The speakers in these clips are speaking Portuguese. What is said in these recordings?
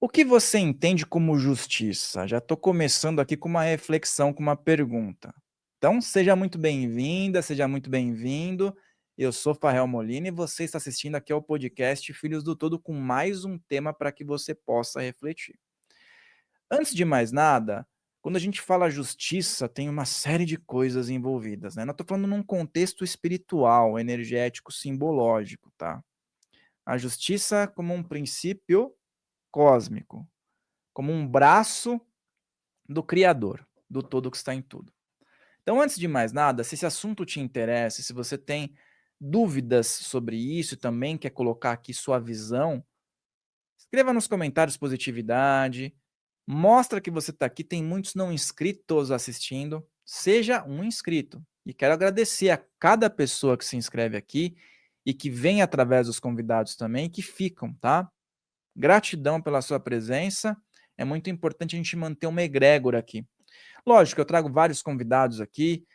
O que você entende como justiça? Já estou começando aqui com uma reflexão, com uma pergunta. Então, seja muito bem-vinda, seja muito bem-vindo. Eu sou Farrell Molina e você está assistindo aqui ao podcast Filhos do Todo com mais um tema para que você possa refletir. Antes de mais nada, quando a gente fala justiça, tem uma série de coisas envolvidas, né? Nós estou falando num contexto espiritual, energético, simbológico, tá? A justiça como um princípio cósmico, como um braço do Criador, do todo que está em tudo. Então, antes de mais nada, se esse assunto te interessa, se você tem dúvidas sobre isso e também quer colocar aqui sua visão, escreva nos comentários positividade, mostra que você está aqui, tem muitos não inscritos assistindo, seja um inscrito. E quero agradecer a cada pessoa que se inscreve aqui e que vem através dos convidados também, que ficam, tá? Gratidão pela sua presença. É muito importante a gente manter uma egrégora aqui. Lógico, eu trago vários convidados aqui,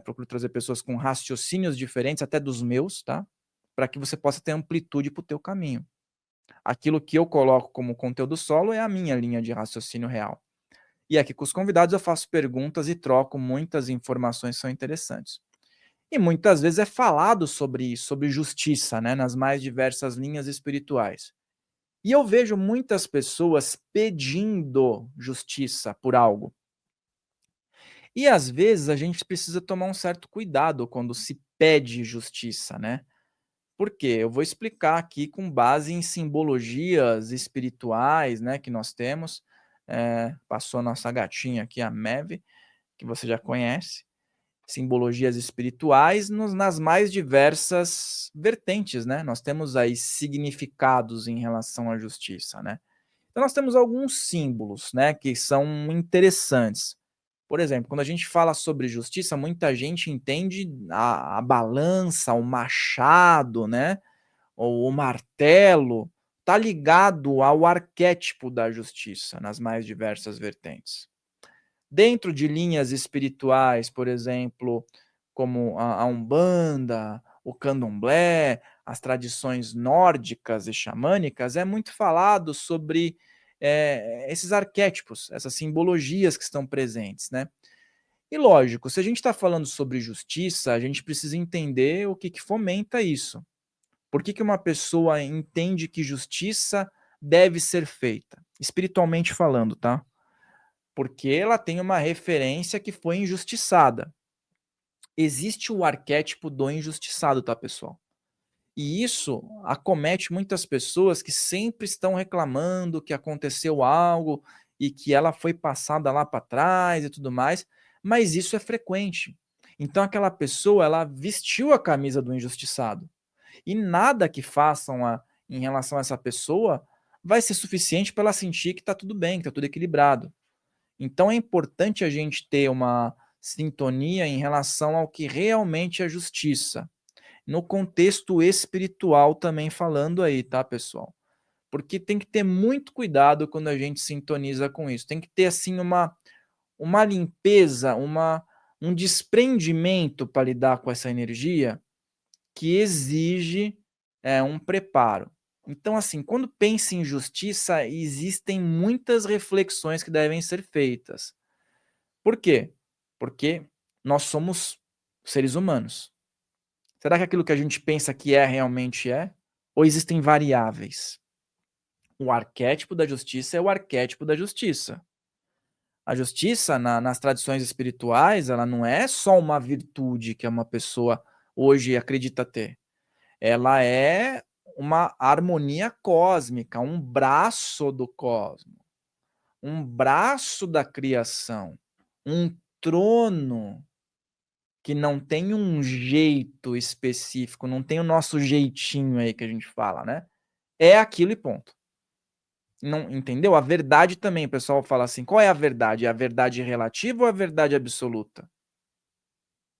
procuro trazer pessoas com raciocínios diferentes, até dos meus, tá? Para que você possa ter amplitude para o teu caminho. Aquilo que eu coloco como conteúdo solo é a minha linha de raciocínio real. E aqui com os convidados eu faço perguntas e troco muitas informações que são interessantes. E muitas vezes é falado sobre isso, sobre justiça, né, nas mais diversas linhas espirituais. E eu vejo muitas pessoas pedindo justiça por algo. E às vezes a gente precisa tomar um certo cuidado quando se pede justiça, né? Por quê? Eu vou explicar aqui com base em simbologias espirituais, né, que nós temos. Passou a nossa gatinha aqui, a Meve, que você já conhece. Simbologias espirituais nas mais diversas vertentes, né? Nós temos aí significados em relação à justiça, né? Então nós temos alguns símbolos, né, que são interessantes. Por exemplo, quando a gente fala sobre justiça, muita gente entende a balança, o machado, né, ou o martelo, está ligado ao arquétipo da justiça nas mais diversas vertentes. Dentro de linhas espirituais, por exemplo, como a Umbanda, o Candomblé, as tradições nórdicas e xamânicas, é muito falado sobre esses arquétipos, essas simbologias que estão presentes, né? E lógico, se a gente está falando sobre justiça, a gente precisa entender o que fomenta isso. Por que uma pessoa entende que justiça deve ser feita? Espiritualmente falando, tá? Porque ela tem uma referência que foi injustiçada. Existe o arquétipo do injustiçado, tá, pessoal? E isso acomete muitas pessoas que sempre estão reclamando que aconteceu algo e que ela foi passada lá para trás e tudo mais, mas isso é frequente. Então aquela pessoa, ela vestiu a camisa do injustiçado. E nada que façam em relação a essa pessoa vai ser suficiente para ela sentir que está tudo bem, que está tudo equilibrado. Então é importante a gente ter uma sintonia em relação ao que realmente é justiça. No contexto espiritual também falando aí, tá, pessoal? Porque tem que ter muito cuidado quando a gente sintoniza com isso. Tem que ter, assim, uma limpeza, um desprendimento para lidar com essa energia que exige um preparo. Então, assim, quando pensa em justiça, existem muitas reflexões que devem ser feitas. Por quê? Porque nós somos seres humanos. Será que aquilo que a gente pensa que é realmente é? Ou existem variáveis? O arquétipo da justiça é o arquétipo da justiça. A justiça, nas tradições espirituais, ela não é só uma virtude que uma pessoa hoje acredita ter. Ela é uma harmonia cósmica, um braço do cosmos, um braço da criação, um trono que não tem um jeito específico, não tem o nosso jeitinho aí que a gente fala, né? É aquilo e ponto. Não, entendeu? A verdade também, o pessoal fala assim, qual é a verdade? É a verdade relativa ou a verdade absoluta?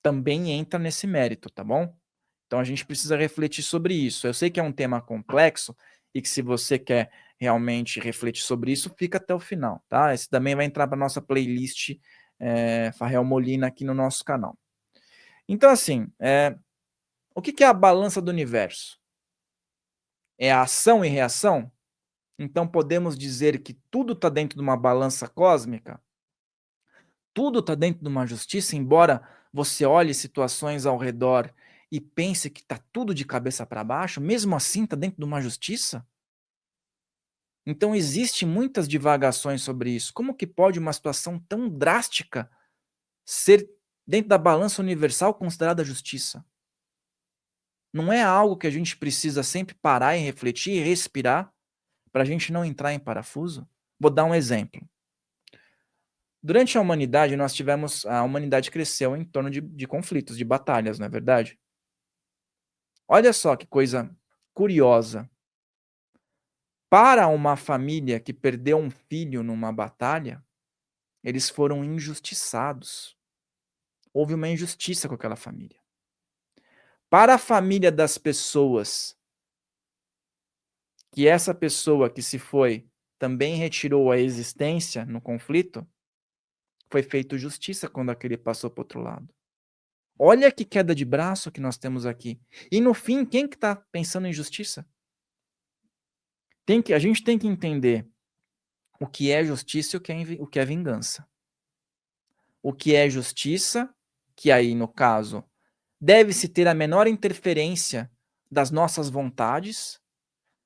Também entra nesse mérito, tá bom? Então a gente precisa refletir sobre isso. Eu sei que é um tema complexo e que se você quer realmente refletir sobre isso, fica até o final, tá? Esse também vai entrar para nossa playlist Farrell Molina aqui no nosso canal. Então, assim, o que é a balança do universo? É a ação e reação? Então podemos dizer que tudo está dentro de uma balança cósmica? Tudo está dentro de uma justiça, embora você olhe situações ao redor e pense que está tudo de cabeça para baixo, mesmo assim está dentro de uma justiça? Então existe muitas divagações sobre isso. Como que pode uma situação tão drástica ser dentro da balança universal considerada justiça? Não é algo que a gente precisa sempre parar e refletir e respirar para a gente não entrar em parafuso? Vou dar um exemplo. Durante a humanidade, a humanidade cresceu em torno de conflitos, de batalhas, não é verdade? Olha só que coisa curiosa. Para uma família que perdeu um filho numa batalha, eles foram injustiçados. Houve uma injustiça com aquela família. Para a família das pessoas, que essa pessoa que se foi também retirou a existência no conflito, foi feito justiça quando aquele passou para o outro lado. Olha que queda de braço que nós temos aqui. E no fim, quem que está pensando em justiça? A gente tem que entender o que é justiça e o que é vingança. O que é justiça, que aí, no caso, deve-se ter a menor interferência das nossas vontades,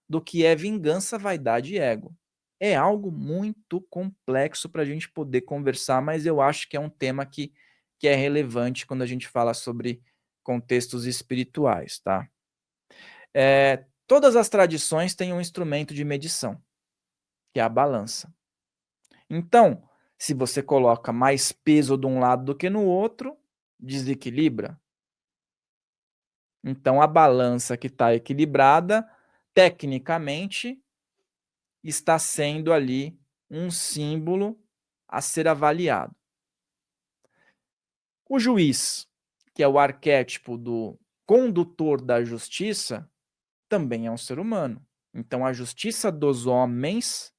do que é vingança, vaidade e ego. É algo muito complexo para a gente poder conversar, mas eu acho que é um tema que é relevante quando a gente fala sobre contextos espirituais, tá? Todas as tradições têm um instrumento de medição, que é a balança. Então, se você coloca mais peso de um lado do que no outro, desequilibra. Então, a balança que está equilibrada, tecnicamente, está sendo ali um símbolo a ser avaliado. O juiz, que é o arquétipo do condutor da justiça, também é um ser humano. Então, a justiça dos homens,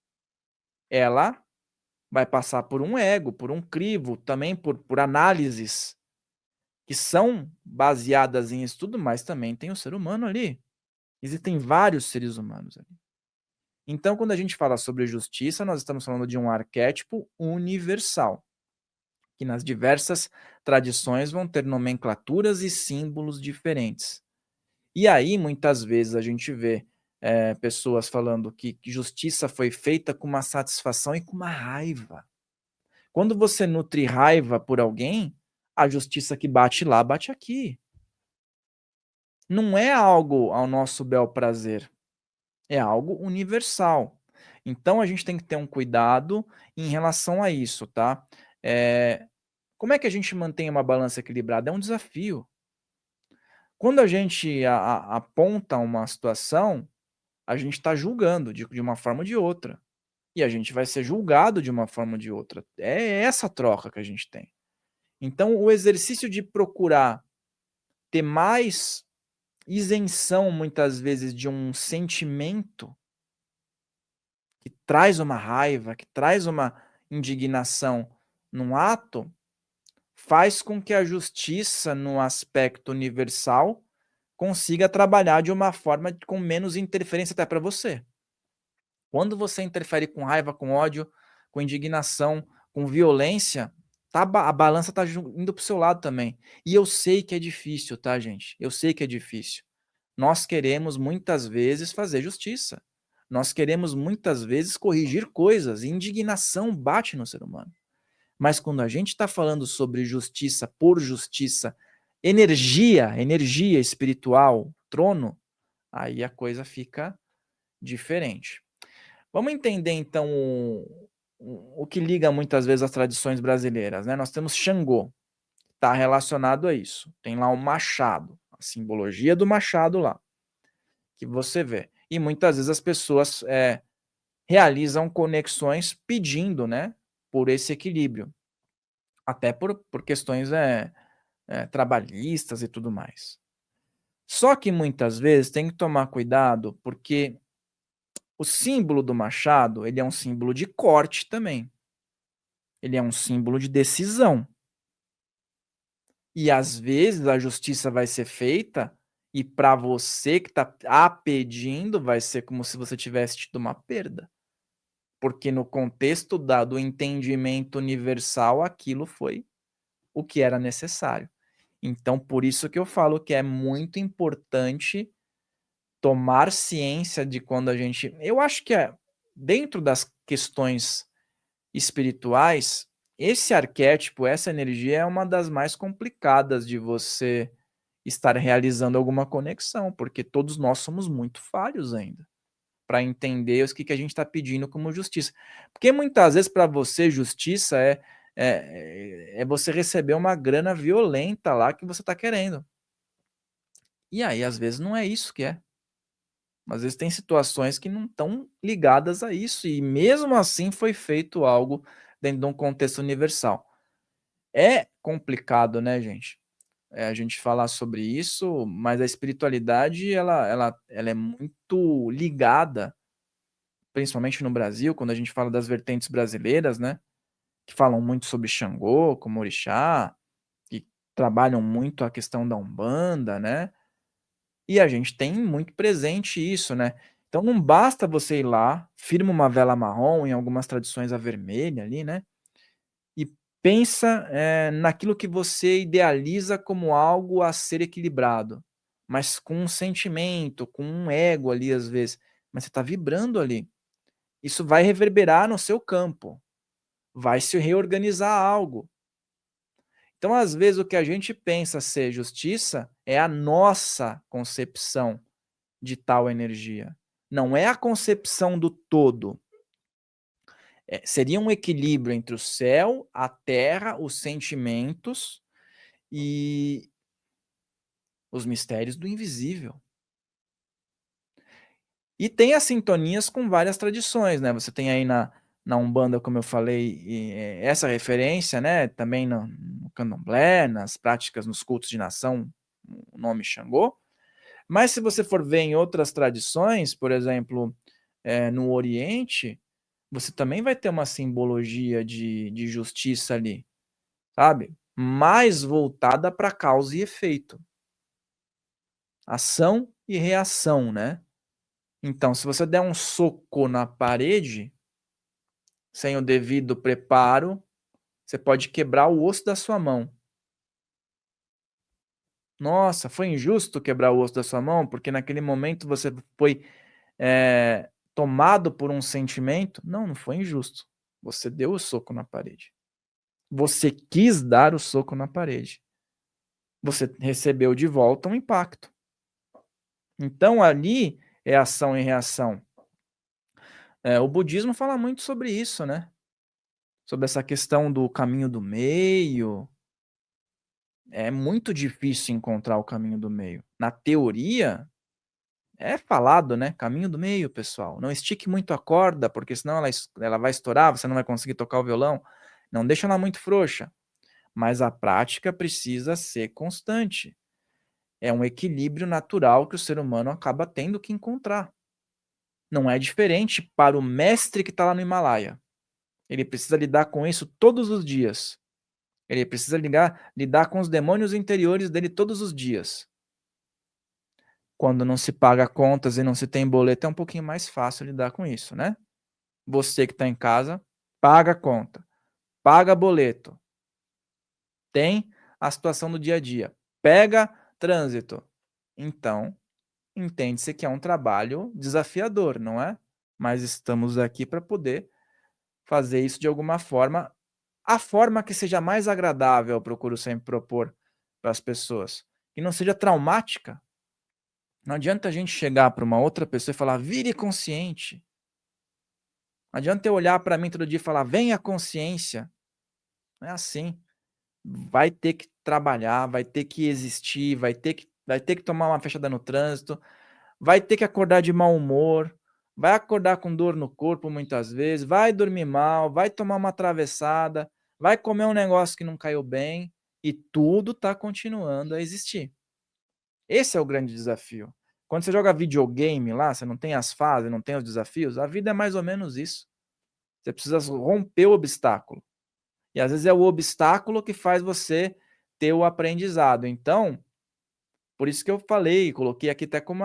ela vai passar por um ego, por um crivo, também por análises que são baseadas em estudo, mas também tem o ser humano ali. Existem vários seres humanos ali. Então, quando a gente fala sobre justiça, nós estamos falando de um arquétipo universal, que nas diversas tradições vão ter nomenclaturas e símbolos diferentes. E aí, muitas vezes, a gente vê pessoas falando que justiça foi feita com uma satisfação e com uma raiva. Quando você nutre raiva por alguém, a justiça que bate lá, bate aqui. Não é algo ao nosso bel prazer, é algo universal. Então a gente tem que ter um cuidado em relação a isso, tá? Como é que a gente mantém uma balança equilibrada? É um desafio. Quando a gente aponta uma situação, a gente está julgando de uma forma ou de outra. E a gente vai ser julgado de uma forma ou de outra. É essa troca que a gente tem. Então, o exercício de procurar ter mais isenção, muitas vezes, de um sentimento que traz uma raiva, que traz uma indignação num ato, faz com que a justiça, no aspecto universal, consiga trabalhar de uma forma com menos interferência até para você. Quando você interfere com raiva, com ódio, com indignação, com violência, a balança está indo para o seu lado também. E eu sei que é difícil, tá, gente? Eu sei que é difícil. Nós queremos muitas vezes fazer justiça. Nós queremos muitas vezes corrigir coisas. E indignação bate no ser humano. Mas quando a gente está falando sobre justiça por justiça, energia espiritual, trono, aí a coisa fica diferente. Vamos entender, então, o que liga muitas vezes às tradições brasileiras, né? Nós temos Xangô, está relacionado a isso. Tem lá o machado, a simbologia do machado lá, que você vê. E muitas vezes as pessoas realizam conexões pedindo, né, por esse equilíbrio. Até por questões trabalhistas e tudo mais. Só que muitas vezes tem que tomar cuidado, porque o símbolo do machado, ele é um símbolo de corte também. Ele é um símbolo de decisão. E às vezes a justiça vai ser feita E para você que está pedindo, vai ser como se você tivesse tido uma perda. Porque no contexto do entendimento universal, aquilo foi o que era necessário. Então, por isso que eu falo que é muito importante tomar ciência de quando a gente. Eu acho que dentro das questões espirituais, esse arquétipo, essa energia é uma das mais complicadas de você estar realizando alguma conexão, porque todos nós somos muito falhos ainda para entender o que a gente está pedindo como justiça. Porque muitas vezes para você justiça é você receber uma grana violenta lá que você está querendo. E aí, às vezes, não é isso que é. Às vezes tem situações que não estão ligadas a isso, e mesmo assim foi feito algo dentro de um contexto universal. É complicado, né, gente? A gente falar sobre isso, mas a espiritualidade ela é muito ligada, principalmente no Brasil, quando a gente fala das vertentes brasileiras, né? Que falam muito sobre Xangô, como orixá, que trabalham muito a questão da Umbanda, né? E a gente tem muito presente isso, né? Então não basta você ir lá, firma uma vela marrom, em algumas tradições a vermelha ali, né? E pensa naquilo que você idealiza como algo a ser equilibrado, mas com um sentimento, com um ego ali às vezes, mas você está vibrando ali. Isso vai reverberar no seu campo, vai se reorganizar algo. Então, às vezes, o que a gente pensa ser justiça é a nossa concepção de tal energia. Não é a concepção do todo. Seria um equilíbrio entre o céu, a terra, os sentimentos e os mistérios do invisível. E tem as sintonias com várias tradições, né? Você tem aí na Umbanda, como eu falei, essa referência, né? Também no Candomblé, nas práticas, nos cultos de nação, o nome Xangô. Mas se você for ver em outras tradições, por exemplo, no Oriente, você também vai ter uma simbologia de justiça ali, sabe? Mais voltada para causa e efeito. Ação e reação, né? Então, se você der um soco na parede, sem o devido preparo, você pode quebrar o osso da sua mão. Nossa, foi injusto quebrar o osso da sua mão, porque naquele momento você foi tomado por um sentimento. Não, não foi injusto. Você deu o soco na parede. Você quis dar o soco na parede. Você recebeu de volta um impacto. Então ali é ação e reação. O budismo fala muito sobre isso, né? Sobre essa questão do caminho do meio. É muito difícil encontrar o caminho do meio. Na teoria, é falado, né? Caminho do meio, pessoal. Não estique muito a corda, porque senão ela vai estourar, você não vai conseguir tocar o violão. Não deixa ela muito frouxa. Mas a prática precisa ser constante. É um equilíbrio natural que o ser humano acaba tendo que encontrar. Não é diferente para o mestre que está lá no Himalaia. Ele precisa lidar com isso todos os dias. Ele precisa lidar com os demônios interiores dele todos os dias. Quando não se paga contas e não se tem boleto, é um pouquinho mais fácil lidar com isso, né? Você que está em casa, paga a conta, paga boleto, tem a situação do dia a dia, pega trânsito. Então, entende-se que é um trabalho desafiador, não é? Mas estamos aqui para poder fazer isso de alguma forma, a forma que seja mais agradável, eu procuro sempre propor para as pessoas, que não seja traumática. Não adianta a gente chegar para uma outra pessoa e falar, vire consciente. Não adianta eu olhar para mim todo dia e falar, venha consciência. Não é assim. Vai ter que trabalhar, vai ter que existir, vai ter que tomar uma fechada no trânsito, vai ter que acordar de mau humor, vai acordar com dor no corpo muitas vezes, vai dormir mal, vai tomar uma atravessada, vai comer um negócio que não caiu bem e tudo está continuando a existir. Esse é o grande desafio. Quando você joga videogame lá, você não tem as fases, não tem os desafios, a vida é mais ou menos isso. Você precisa romper o obstáculo. E às vezes é o obstáculo que faz você ter o aprendizado. Então, Por isso que eu falei, coloquei aqui até como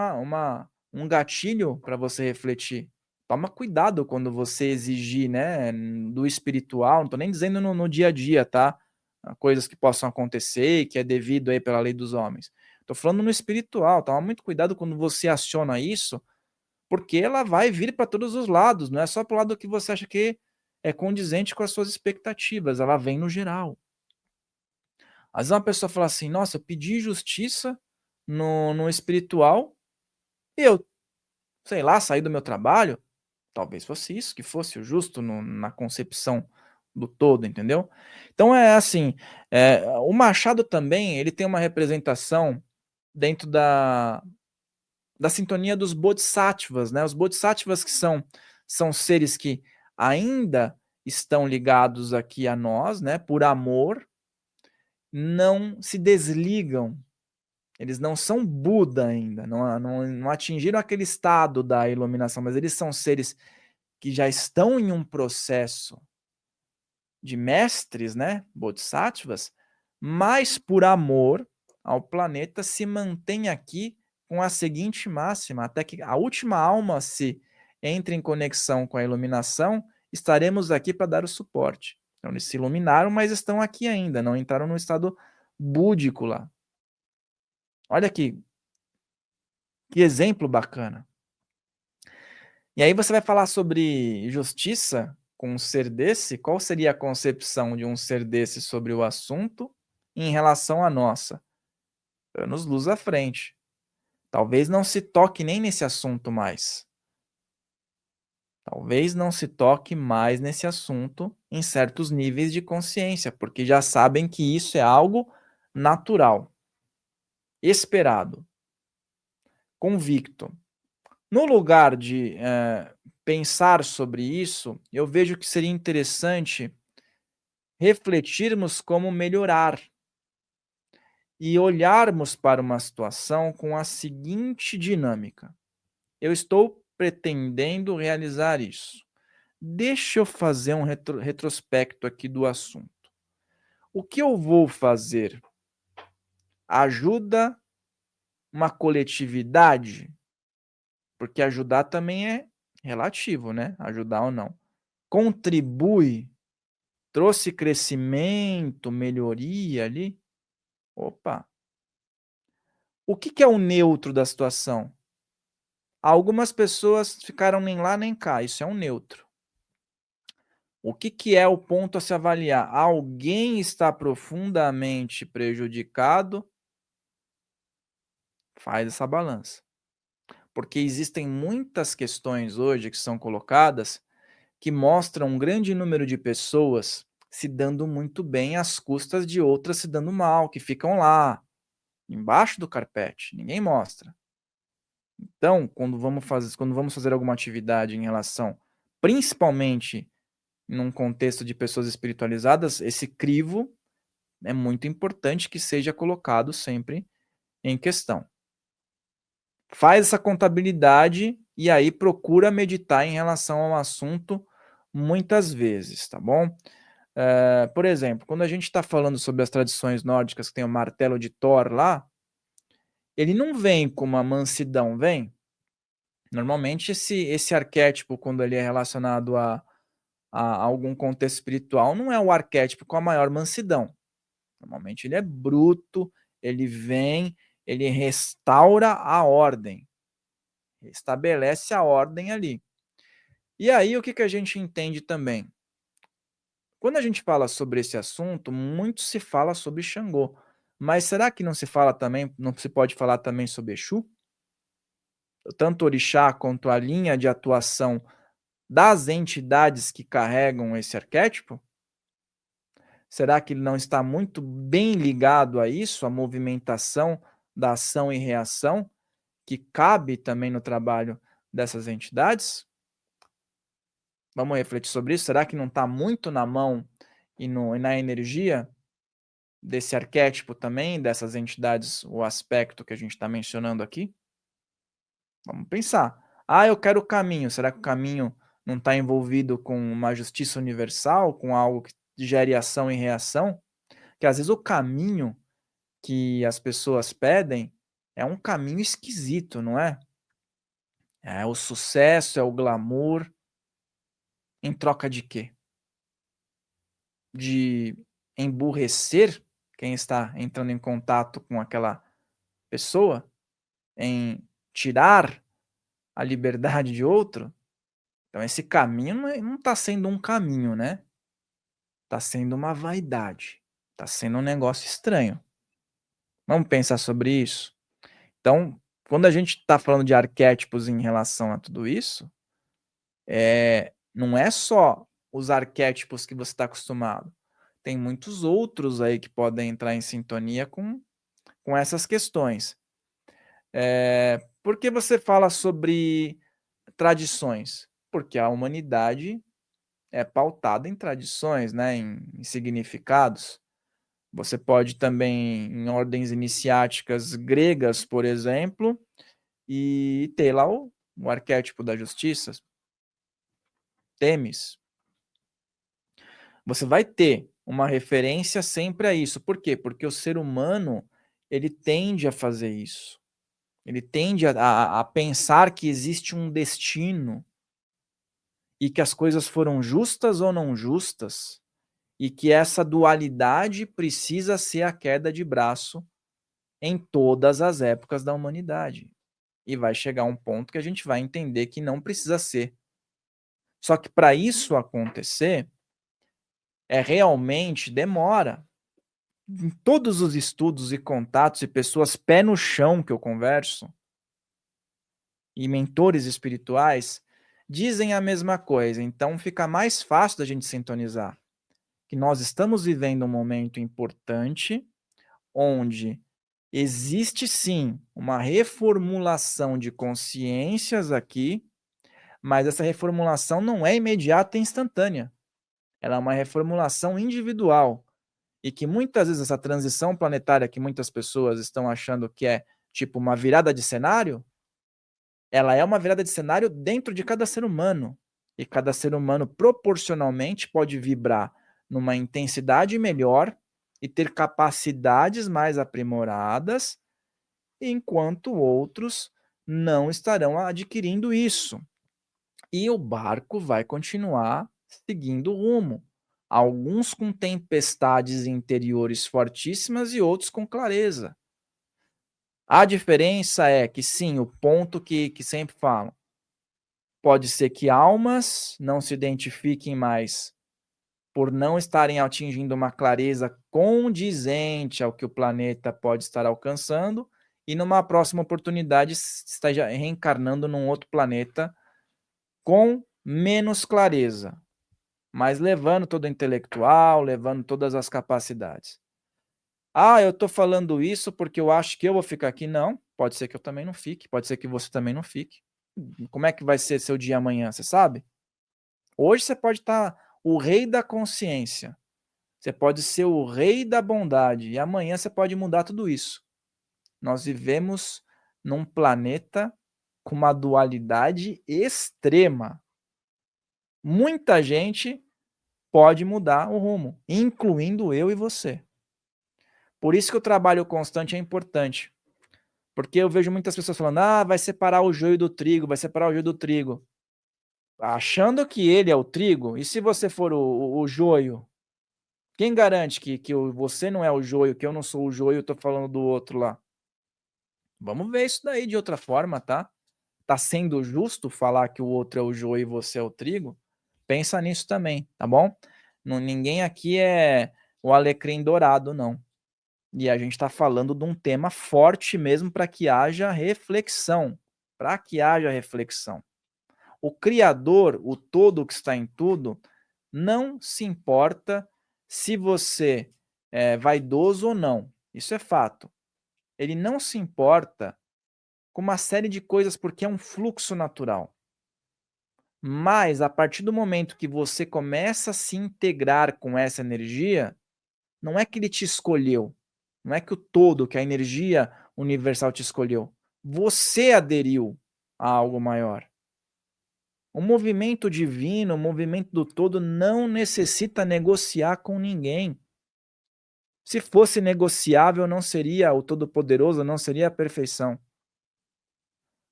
um gatilho para você refletir. Toma cuidado quando você exigir, né, do espiritual, não estou nem dizendo no dia a dia, tá? Coisas que possam acontecer e que é devido aí pela lei dos homens. Estou falando no espiritual, toma muito cuidado quando você aciona isso, porque ela vai vir para todos os lados, não é só para o lado que você acha que é condizente com as suas expectativas, ela vem no geral. Às vezes uma pessoa fala assim: "Nossa, eu pedi justiça no espiritual e eu, sei lá, saí do meu trabalho". Talvez fosse isso que fosse o justo na concepção do todo, entendeu? Então é assim, o machado também, ele tem uma representação dentro da sintonia dos bodhisattvas, né? Os bodhisattvas que são seres que ainda estão ligados aqui a nós, né, por amor, não se desligam. Eles não são Buda ainda, não atingiram aquele estado da iluminação, mas eles são seres que já estão em um processo de mestres, né, bodhisattvas, mas por amor ao planeta se mantém aqui com a seguinte máxima: até que a última alma se entre em conexão com a iluminação, estaremos aqui para dar o suporte. Então eles se iluminaram, mas estão aqui ainda, não entraram no estado búdico lá. Olha aqui, que exemplo bacana. E aí você vai falar sobre justiça com um ser desse? Qual seria a concepção de um ser desse sobre o assunto em relação à nossa? Anos-luz à frente. Talvez não se toque nem nesse assunto mais. Talvez não se toque mais nesse assunto em certos níveis de consciência, porque já sabem que isso é algo natural, esperado, convicto. No lugar de pensar sobre isso, eu vejo que seria interessante refletirmos como melhorar e olharmos para uma situação com a seguinte dinâmica: eu estou pretendendo realizar isso. Deixa eu fazer um retrospecto aqui do assunto. O que eu vou fazer ajuda uma coletividade? Porque ajudar também é relativo, né? Ajudar ou não. Contribui, trouxe crescimento, melhoria ali? Opa! O que é o neutro da situação? Algumas pessoas ficaram nem lá nem cá, isso é um neutro. O que é o ponto a se avaliar? Alguém está profundamente prejudicado? Faz essa balança. Porque existem muitas questões hoje que são colocadas que mostram um grande número de pessoas se dando muito bem às custas de outras se dando mal, que ficam lá, embaixo do carpete, ninguém mostra. Então, quando vamos fazer alguma atividade em relação, principalmente num contexto de pessoas espiritualizadas, esse crivo é muito importante que seja colocado sempre em questão. Faz essa contabilidade e aí procura meditar em relação ao assunto muitas vezes, tá bom? Por exemplo, quando a gente está falando sobre as tradições nórdicas, que tem o martelo de Thor lá, ele não vem com uma mansidão, vem? Normalmente esse arquétipo, quando ele é relacionado a algum contexto espiritual, não é o arquétipo com a maior mansidão. Normalmente ele é bruto, ele vem, ele restaura a ordem, estabelece a ordem ali. E aí o que a gente entende também? Quando a gente fala sobre esse assunto, muito se fala sobre Xangô, mas será que não se fala também, não se pode falar também sobre Exu? Tanto o orixá quanto a linha de atuação das entidades que carregam esse arquétipo? Será que ele não está muito bem ligado a isso, a movimentação da ação e reação, que cabe também no trabalho dessas entidades? Vamos refletir sobre isso? Será que não está muito na mão e na energia desse arquétipo também, dessas entidades, o aspecto que a gente está mencionando aqui? Vamos pensar. Ah, eu quero o caminho. Será que o caminho não está envolvido com uma justiça universal, com algo que gere ação e reação? Que às vezes o caminho que as pessoas pedem É um caminho esquisito, não é? É o sucesso, é o glamour, em troca de quê? De emburrecer quem está entrando em contato com aquela pessoa? Em tirar a liberdade de outro? Então esse caminho não está sendo um caminho, né? Está sendo uma vaidade. Está sendo um negócio estranho. Vamos pensar sobre isso? Então, quando a gente está falando de arquétipos em relação a tudo isso, não é só os arquétipos que você está acostumado. Tem muitos outros aí que podem entrar em sintonia com essas questões. Por que você fala sobre tradições? Porque a humanidade é pautada em tradições, né, em significados. Você pode também, em ordens iniciáticas gregas, por exemplo, e ter lá o arquétipo da justiça, Temis. Você vai ter uma referência sempre a isso. Por quê? Porque o ser humano, ele tende a fazer isso. Ele tende a pensar que existe um destino e que as coisas foram justas ou não justas, e que essa dualidade precisa ser a queda de braço em todas as épocas da humanidade. E vai chegar um ponto que a gente vai entender que não precisa ser. Só que para isso acontecer, realmente demora. Em todos os estudos e contatos e pessoas pé no chão que eu converso, e mentores espirituais, dizem a mesma coisa. Então fica mais fácil da gente sintonizar. Que nós estamos vivendo um momento importante, onde existe sim uma reformulação de consciências aqui, mas essa reformulação não é imediata e instantânea. Ela é uma reformulação individual. E que muitas vezes essa transição planetária que muitas pessoas estão achando que é tipo uma virada de cenário, ela é uma virada de cenário dentro de cada ser humano. E cada ser humano proporcionalmente pode vibrar numa intensidade melhor e ter capacidades mais aprimoradas, enquanto outros não estarão adquirindo isso. E o barco vai continuar seguindo o rumo. Alguns com tempestades interiores fortíssimas e outros com clareza. A diferença é que, sim, o ponto que sempre falam, pode ser que almas não se identifiquem mais por não estarem atingindo uma clareza condizente ao que o planeta pode estar alcançando, e numa próxima oportunidade esteja reencarnando num outro planeta com menos clareza, mas levando todo o intelectual, levando todas as capacidades. Ah, eu estou falando isso porque eu acho que eu vou ficar aqui. Não, pode ser que eu também não fique, pode ser que você também não fique. Como é que vai ser seu dia amanhã, você sabe? Hoje você pode estar o rei da consciência, você pode ser o rei da bondade, e amanhã você pode mudar tudo isso. Nós vivemos num planeta com uma dualidade extrema. Muita gente pode mudar o rumo, incluindo eu e você. Por isso que o trabalho constante é importante. Porque eu vejo muitas pessoas falando, vai separar o joio do trigo, vai separar o joio do trigo. Achando que ele é o trigo, e se você for o joio? Quem garante que você não é o joio, que eu não sou o joio, eu tô falando do outro lá? Vamos ver isso daí de outra forma, tá? Tá sendo justo falar que o outro é o joio e você é o trigo? Pensa nisso também, tá bom? Não, ninguém aqui é o alecrim dourado, não. E a gente está falando de um tema forte mesmo para que haja reflexão. Para que haja reflexão. O Criador, o todo que está em tudo, não se importa se você é vaidoso ou não. Isso é fato. Ele não se importa com uma série de coisas porque é um fluxo natural. Mas a partir do momento que você começa a se integrar com essa energia, não é que ele te escolheu, não é que o todo, que a energia universal te escolheu. Você aderiu a algo maior. O movimento divino, o movimento do todo não necessita negociar com ninguém. Se fosse negociável, não seria o Todo-Poderoso, não seria a perfeição.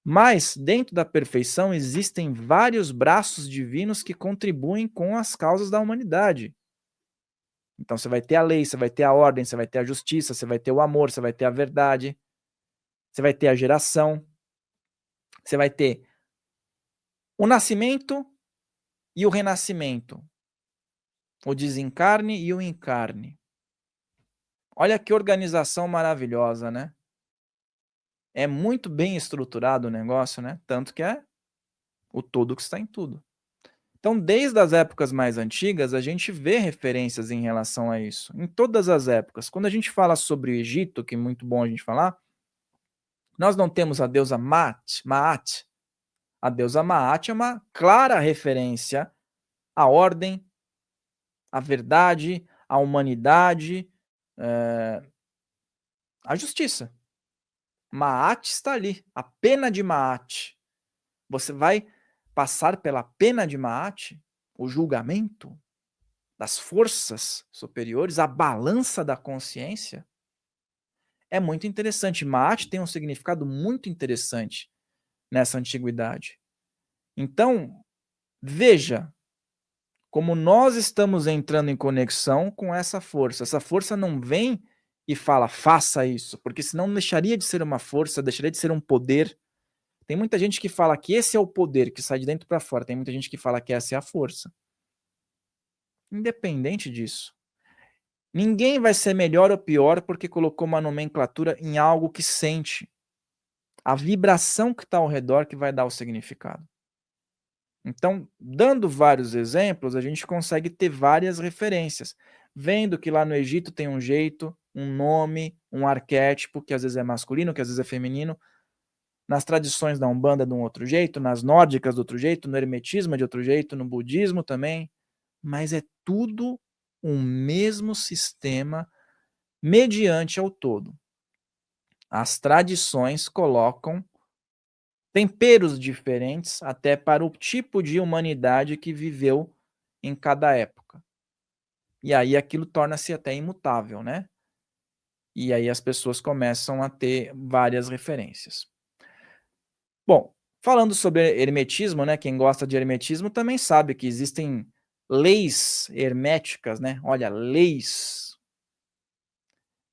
Mas, dentro da perfeição, existem vários braços divinos que contribuem com as causas da humanidade. Então, você vai ter a lei, você vai ter a ordem, você vai ter a justiça, você vai ter o amor, você vai ter a verdade, você vai ter a geração, você vai ter o nascimento e o renascimento, o desencarne e o encarne. Olha que organização maravilhosa, né? É muito bem estruturado o negócio, né? Tanto que é o todo que está em tudo. Então, desde as épocas mais antigas, a gente vê referências em relação a isso. Em todas as épocas. Quando a gente fala sobre o Egito, que é muito bom a gente falar, nós não temos a deusa Maat. A deusa Maat é uma clara referência à ordem, à verdade, à humanidade, à justiça. Maat está ali, a pena de Maat. Você vai passar pela pena de Maat, o julgamento das forças superiores, a balança da consciência. É muito interessante. Maat tem um significado muito interessante nessa antiguidade. Então, veja como nós estamos entrando em conexão com essa força. Essa força não vem e fala, faça isso, porque senão deixaria de ser uma força, deixaria de ser um poder. Tem muita gente que fala que esse é o poder, que sai de dentro para fora. Tem muita gente que fala que essa é a força. Independente disso. Ninguém vai ser melhor ou pior porque colocou uma nomenclatura em algo que sente. A vibração que está ao redor que vai dar o significado. Então, dando vários exemplos, a gente consegue ter várias referências. Vendo que lá no Egito tem um jeito, um nome, um arquétipo, que às vezes é masculino, que às vezes é feminino. Nas tradições da Umbanda de um outro jeito, nas nórdicas de outro jeito, no hermetismo de outro jeito, no budismo também. Mas é tudo um mesmo sistema mediante ao todo. As tradições colocam temperos diferentes até para o tipo de humanidade que viveu em cada época. E aí aquilo torna-se até imutável, né? E aí as pessoas começam a ter várias referências. Bom, falando sobre hermetismo, né? Quem gosta de hermetismo também sabe que existem leis herméticas, né? Olha, leis.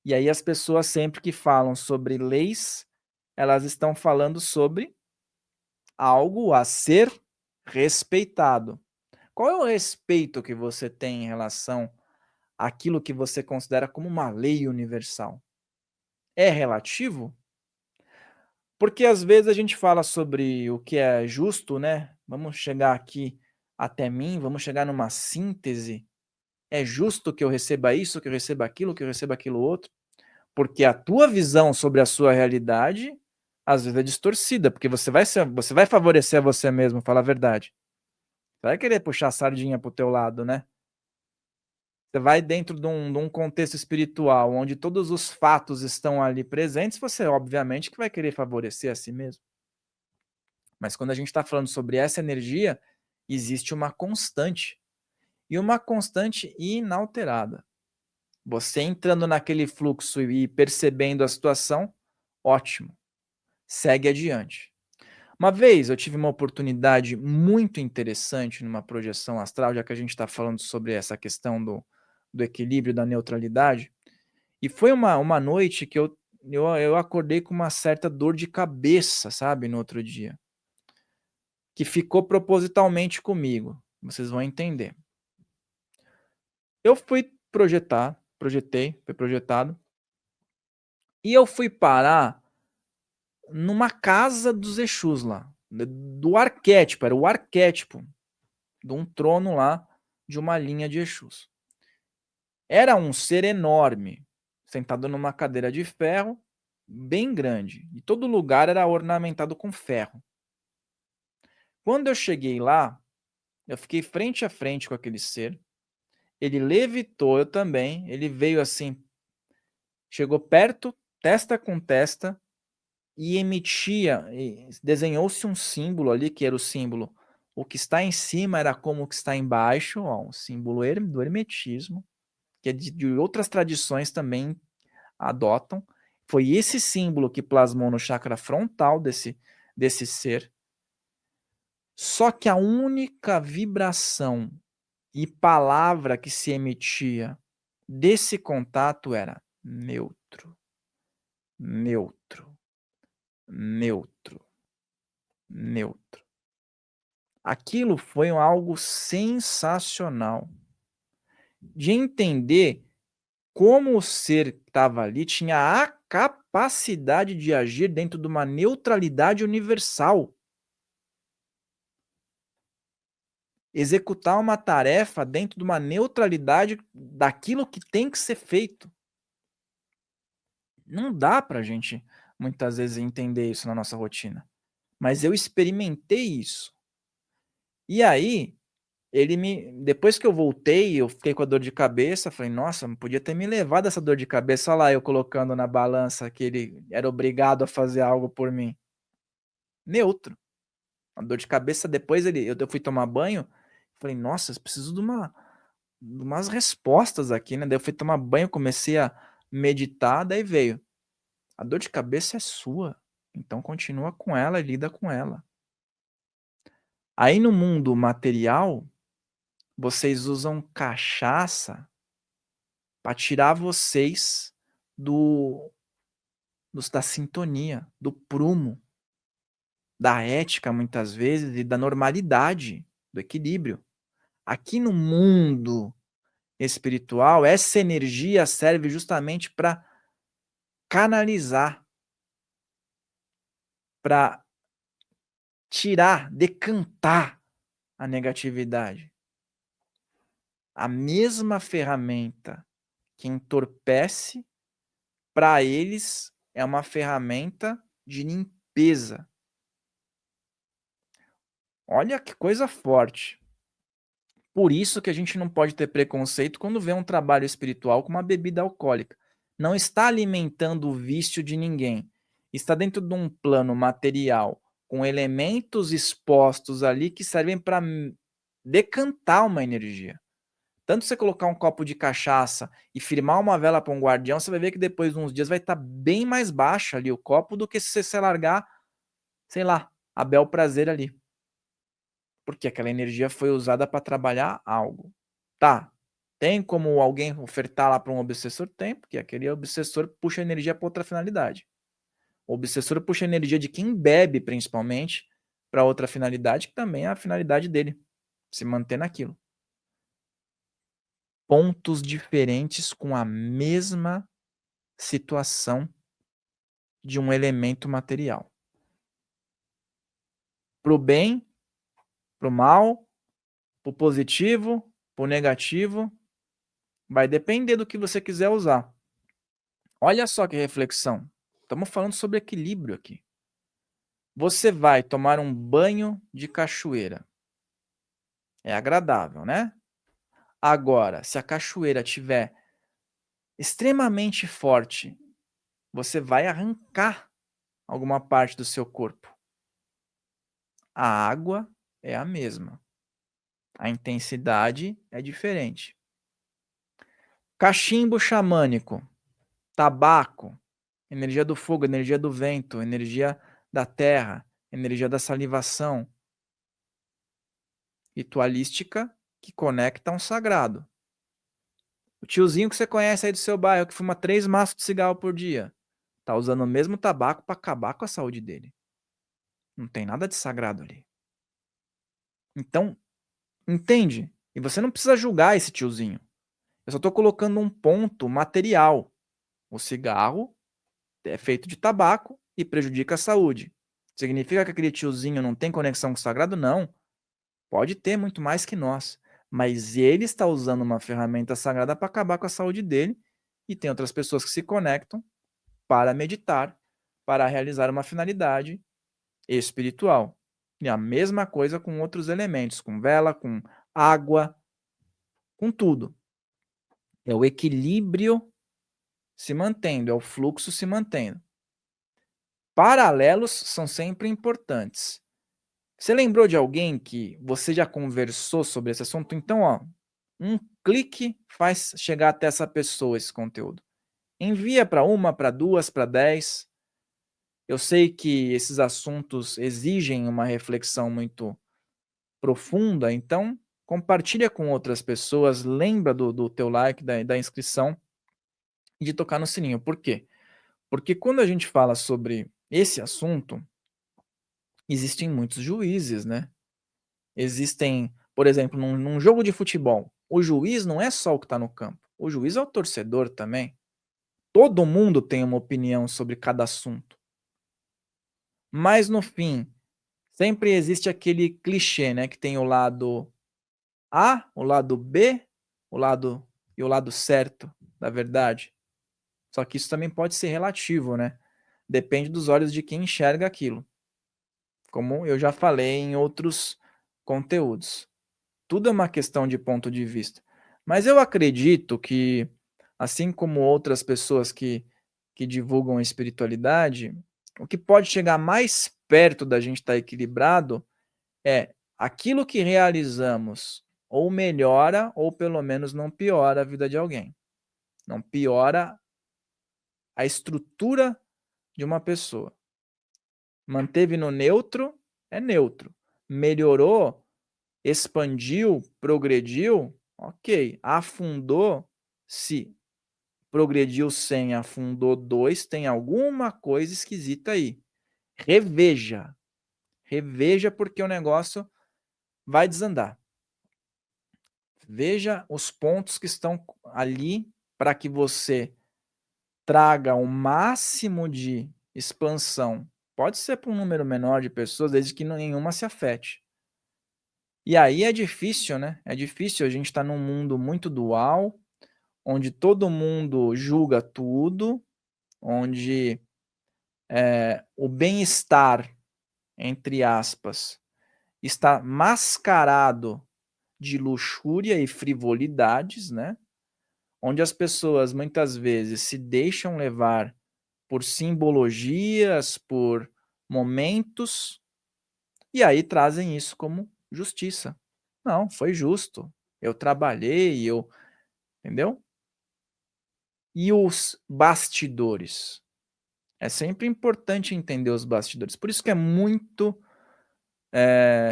E aí as pessoas sempre que falam sobre leis, elas estão falando sobre algo a ser respeitado. Qual é o respeito que você tem em relação àquilo que você considera como uma lei universal? É relativo? Porque às vezes a gente fala sobre o que é justo, né? Vamos chegar aqui até mim, vamos chegar numa síntese. É justo que eu receba isso, que eu receba aquilo, que eu receba aquilo outro? Porque a tua visão sobre a sua realidade às vezes é distorcida, porque você vai favorecer a você mesmo, falar a verdade. Você vai querer puxar a sardinha pro teu lado, né? Você vai dentro de um contexto espiritual, onde todos os fatos estão ali presentes, você obviamente que vai querer favorecer a si mesmo. Mas quando a gente está falando sobre essa energia, existe uma constante. E uma constante inalterada. Você entrando naquele fluxo e percebendo a situação, ótimo. Segue adiante. Uma vez eu tive uma oportunidade muito interessante numa projeção astral, já que a gente está falando sobre essa questão do equilíbrio, da neutralidade. E foi uma noite que eu acordei com uma certa dor de cabeça, sabe, no outro dia. Que ficou propositalmente comigo. Vocês vão entender. Eu projetei, foi projetado. E eu fui parar numa casa dos Exus lá, do arquétipo, era o arquétipo de um trono lá, de uma linha de Exus. Era um ser enorme, sentado numa cadeira de ferro, bem grande, e todo lugar era ornamentado com ferro. Quando eu cheguei lá, eu fiquei frente a frente com aquele ser, ele levitou, eu também, ele veio assim, chegou perto, testa com testa, e emitia, desenhou-se um símbolo ali, que era o símbolo, o que está em cima era como o que está embaixo, ó, um símbolo do hermetismo. que é de outras tradições também adotam. Foi esse símbolo que plasmou no chakra frontal desse ser. Só que a única vibração e palavra que se emitia desse contato era neutro, neutro, neutro, neutro. Aquilo foi algo sensacional de entender como o ser que estava ali tinha a capacidade de agir dentro de uma neutralidade universal. Executar uma tarefa dentro de uma neutralidade daquilo que tem que ser feito. Não dá pra gente, muitas vezes, entender isso na nossa rotina. Mas eu experimentei isso. E aí, depois que eu voltei, eu fiquei com a dor de cabeça, falei, nossa, não podia ter me levado essa dor de cabeça. Olha lá, eu colocando na balança que ele era obrigado a fazer algo por mim. Neutro. A dor de cabeça, depois eu fui tomar banho, falei, nossa, eu preciso de umas respostas aqui, né? Daí eu fui tomar banho, comecei a meditar, daí veio. A dor de cabeça é sua, então continua com ela e lida com ela. Aí no mundo material, vocês usam cachaça para tirar vocês da sintonia, do prumo, da ética muitas vezes e da normalidade, do equilíbrio. Aqui no mundo espiritual, essa energia serve justamente para canalizar, para tirar, decantar a negatividade. A mesma ferramenta que entorpece, para eles é uma ferramenta de limpeza. Olha que coisa forte. Por isso que a gente não pode ter preconceito quando vê um trabalho espiritual com uma bebida alcoólica. Não está alimentando o vício de ninguém. Está dentro de um plano material, com elementos expostos ali que servem para decantar uma energia. Tanto você colocar um copo de cachaça e firmar uma vela para um guardião, você vai ver que depois de uns dias vai estar bem mais baixo ali o copo do que se você largar, sei lá, a bel prazer ali. Porque aquela energia foi usada para trabalhar algo. Tá, tem como alguém ofertar lá para um obsessor? Tem, porque aquele obsessor puxa energia para outra finalidade. O obsessor puxa energia de quem bebe, principalmente, para outra finalidade, que também é a finalidade dele, se manter naquilo. Pontos diferentes com a mesma situação de um elemento material. Para o bem, para o mal, para o positivo, para o negativo, vai depender do que você quiser usar. Olha só que reflexão. Estamos falando sobre equilíbrio aqui. Você vai tomar um banho de cachoeira. É agradável, né? Agora, se a cachoeira estiver extremamente forte, você vai arrancar alguma parte do seu corpo. A água é a mesma. A intensidade é diferente. Cachimbo xamânico, tabaco, energia do fogo, energia do vento, energia da terra, energia da salivação. Ritualística que conecta a um sagrado. O tiozinho que você conhece aí do seu bairro, que fuma 3 maços de cigarro por dia, tá usando o mesmo tabaco para acabar com a saúde dele. Não tem nada de sagrado ali. Então, entende? E você não precisa julgar esse tiozinho. Eu só tô colocando um ponto material. O cigarro é feito de tabaco e prejudica a saúde. Significa que aquele tiozinho não tem conexão com o sagrado? Não. Pode ter muito mais que nós. Mas ele está usando uma ferramenta sagrada para acabar com a saúde dele. E tem outras pessoas que se conectam para meditar, para realizar uma finalidade espiritual. E a mesma coisa com outros elementos, com vela, com água, com tudo. É o equilíbrio se mantendo, é o fluxo se mantendo. Paralelos são sempre importantes. Você lembrou de alguém que você já conversou sobre esse assunto? Então, Um clique faz chegar até essa pessoa esse conteúdo. Envia para uma, para duas, para 10. Eu sei que esses assuntos exigem uma reflexão muito profunda, então compartilha com outras pessoas, lembra do teu like, da inscrição e de tocar no sininho. Por quê? Porque quando a gente fala sobre esse assunto, existem muitos juízes, né? Existem, por exemplo, num jogo de futebol, o juiz não é só o que está no campo, o juiz é o torcedor também. Todo mundo tem uma opinião sobre cada assunto. Mas no fim, sempre existe aquele clichê, né, que tem o lado A, o lado B, o lado certo da verdade. Só que isso também pode ser relativo, né? Depende dos olhos de quem enxerga aquilo. Como eu já falei em outros conteúdos. Tudo é uma questão de ponto de vista. Mas eu acredito que, assim como outras pessoas que divulgam espiritualidade, o que pode chegar mais perto da gente estar equilibrado é aquilo que realizamos ou melhora ou pelo menos não piora a vida de alguém. Não piora a estrutura de uma pessoa. Manteve no neutro, é neutro. Melhorou, expandiu, progrediu, ok. Afundou, se progrediu 100, afundou 2, tem alguma coisa esquisita aí. Reveja. Reveja porque o negócio vai desandar. Veja os pontos que estão ali para que você traga o máximo de expansão. Pode ser para um número menor de pessoas, desde que nenhuma se afete. E aí é difícil, né? É difícil, a gente está num mundo muito dual, onde todo mundo julga tudo, onde o bem-estar, entre aspas, está mascarado de luxúria e frivolidades, né? Onde as pessoas muitas vezes se deixam levar por simbologias, por momentos, e aí trazem isso como justiça. Não, foi justo. Eu trabalhei, entendeu? E os bastidores? É sempre importante entender os bastidores. Por isso que é muito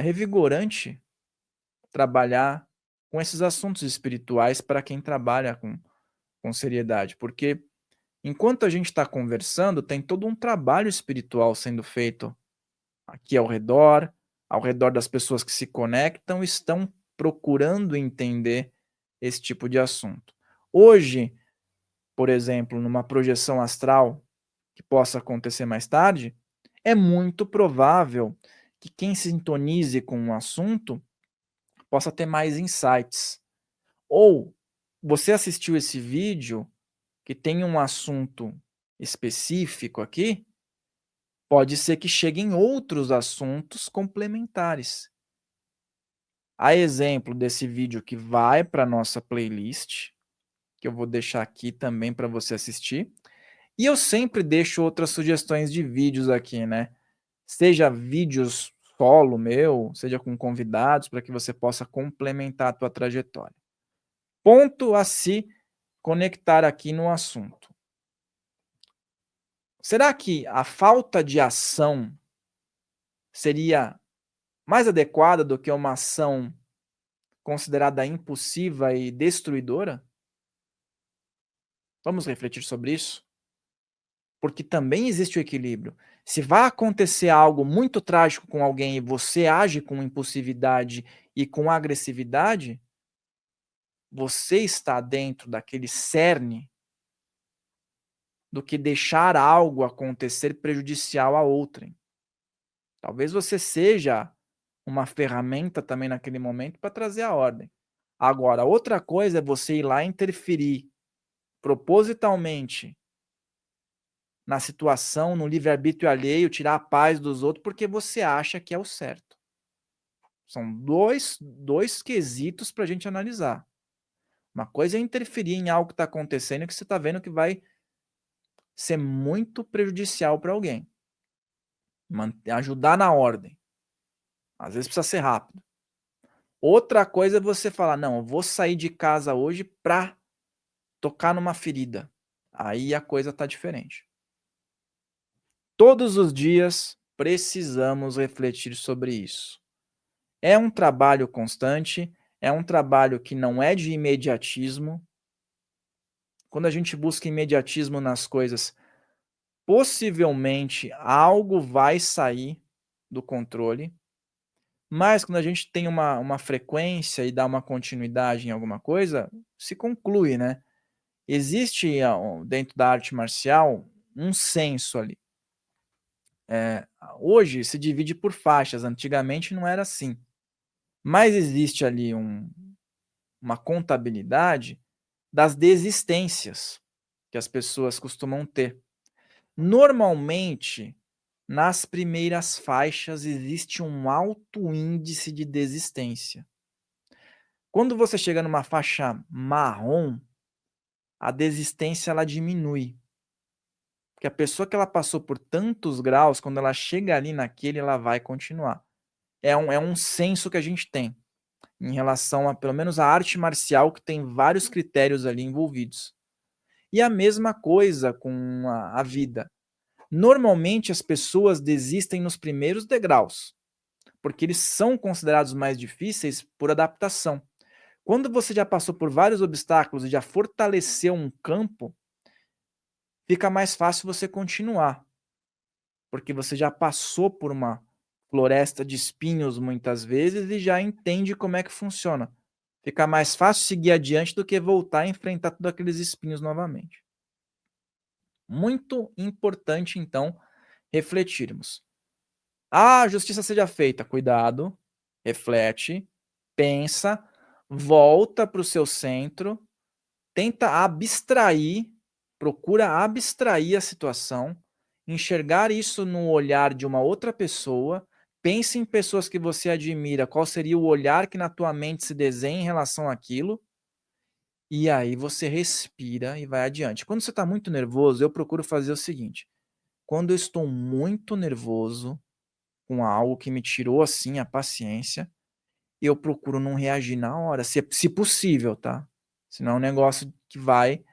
revigorante trabalhar com esses assuntos espirituais para quem trabalha com seriedade, porque enquanto a gente está conversando, tem todo um trabalho espiritual sendo feito aqui ao redor das pessoas que se conectam, estão procurando entender esse tipo de assunto. Hoje, por exemplo, numa projeção astral que possa acontecer mais tarde, é muito provável que quem sintonize com um assunto possa ter mais insights. Ou você assistiu esse vídeo que tem um assunto específico aqui, pode ser que cheguem outros assuntos complementares. A exemplo desse vídeo que vai para nossa playlist, que eu vou deixar aqui também para você assistir. E eu sempre deixo outras sugestões de vídeos aqui, né? Seja vídeos solo meu, seja com convidados, para que você possa complementar a tua trajetória. Ponto a se conectar aqui no assunto. Será que a falta de ação seria mais adequada do que uma ação considerada impulsiva e destruidora? Vamos refletir sobre isso? Porque também existe o equilíbrio. Se vai acontecer algo muito trágico com alguém e você age com impulsividade e com agressividade, você está dentro daquele cerne do que deixar algo acontecer prejudicial a outrem. Talvez você seja uma ferramenta também naquele momento para trazer a ordem. Agora, outra coisa é você ir lá interferir propositalmente na situação, no livre-arbítrio alheio, tirar a paz dos outros porque você acha que é o certo. São dois quesitos para a gente analisar. Uma coisa é interferir em algo que está acontecendo e que você está vendo que vai ser muito prejudicial para alguém. Ajudar na ordem. Às vezes precisa ser rápido. Outra coisa é você falar: "Não, eu vou sair de casa hoje para tocar numa ferida". Aí a coisa tá diferente. Todos os dias precisamos refletir sobre isso. É um trabalho constante, é um trabalho que não é de imediatismo. Quando a gente busca imediatismo nas coisas, possivelmente algo vai sair do controle, mas quando a gente tem uma frequência e dá uma continuidade em alguma coisa, se conclui, né. Existe dentro da arte marcial, um senso ali. Hoje se divide por faixas, antigamente não era assim. Mas existe ali uma contabilidade das desistências que as pessoas costumam ter. Normalmente, nas primeiras faixas existe um alto índice de desistência. Quando você chega numa faixa marrom, a desistência ela diminui, porque a pessoa que ela passou por tantos graus, quando ela chega ali naquele, ela vai continuar. É um senso que a gente tem em relação a pelo menos a arte marcial, que tem vários critérios ali envolvidos. E a mesma coisa com a vida. Normalmente as pessoas desistem nos primeiros degraus, porque eles são considerados mais difíceis por adaptação. Quando você já passou por vários obstáculos e já fortaleceu um campo, fica mais fácil você continuar, porque você já passou por uma floresta de espinhos muitas vezes e já entende como é que funciona. Fica mais fácil seguir adiante do que voltar a enfrentar todos aqueles espinhos novamente. Muito importante, então, refletirmos. "Ah, a justiça seja feita". Cuidado, reflete, pensa, volta para o seu centro, tenta abstrair, procura abstrair a situação, enxergar isso no olhar de uma outra pessoa, pense em pessoas que você admira, qual seria o olhar que na tua mente se desenha em relação àquilo, e aí você respira e vai adiante. Quando você está muito nervoso, eu procuro fazer o seguinte: quando eu estou muito nervoso com algo que me tirou, assim, a paciência, eu procuro não reagir na hora, se possível, tá. Senão é um negócio que vai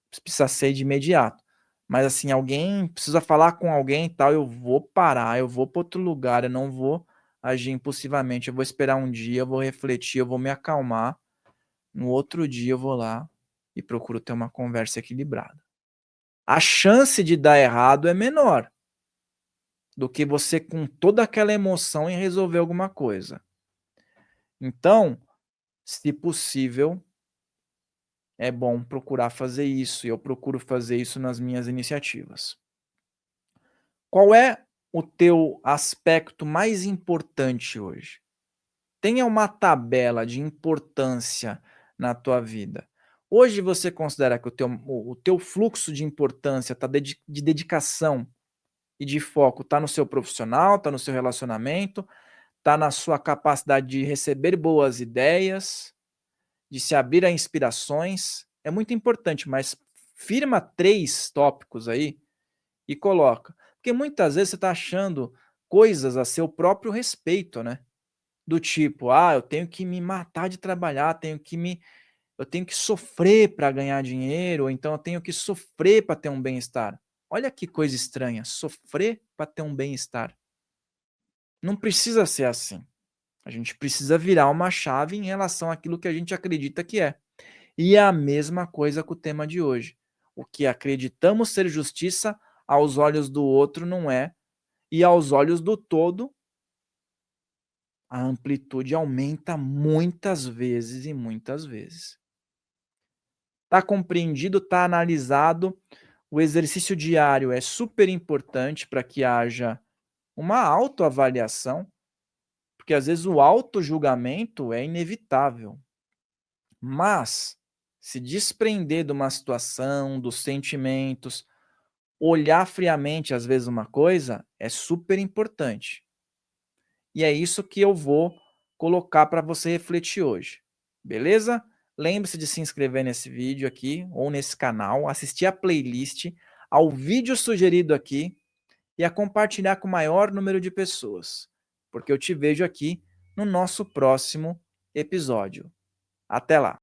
precisar ser de imediato. Mas, assim, alguém precisa falar com alguém e tal, eu vou parar, eu vou para outro lugar, eu não vou agir impulsivamente, eu vou esperar um dia, eu vou refletir, eu vou me acalmar, no outro dia eu vou lá e procuro ter uma conversa equilibrada. A chance de dar errado é menor do que você com toda aquela emoção e resolver alguma coisa. Então, se possível, é bom procurar fazer isso, e eu procuro fazer isso nas minhas iniciativas. Qual é o teu aspecto mais importante hoje? Tenha uma tabela de importância na tua vida. Hoje você considera que o teu fluxo de importância tá de dedicação e de foco tá no seu profissional, tá no seu relacionamento, tá na sua capacidade de receber boas ideias, de se abrir a inspirações? É muito importante, mas firma 3 tópicos aí e coloca. Porque muitas vezes você está achando coisas a seu próprio respeito, né. Do tipo: "Ah, eu tenho que me matar de trabalhar, eu tenho que sofrer para ganhar dinheiro, ou então eu tenho que sofrer para ter um bem-estar". Olha que coisa estranha, sofrer para ter um bem-estar. Não precisa ser assim. A gente precisa virar uma chave em relação àquilo que a gente acredita que é. E é a mesma coisa com o tema de hoje. O que acreditamos ser justiça, aos olhos do outro não é, e aos olhos do todo, a amplitude aumenta muitas vezes e muitas vezes. Tá compreendido, tá analisado, o exercício diário é super importante para que haja uma autoavaliação, porque às vezes o autojulgamento é inevitável. Mas se desprender de uma situação, dos sentimentos, olhar friamente às vezes uma coisa, é super importante. E é isso que eu vou colocar para você refletir hoje, beleza? Lembre-se de se inscrever nesse vídeo aqui ou nesse canal, assistir a playlist, ao vídeo sugerido aqui e a compartilhar com o maior número de pessoas, porque eu te vejo aqui no nosso próximo episódio. Até lá!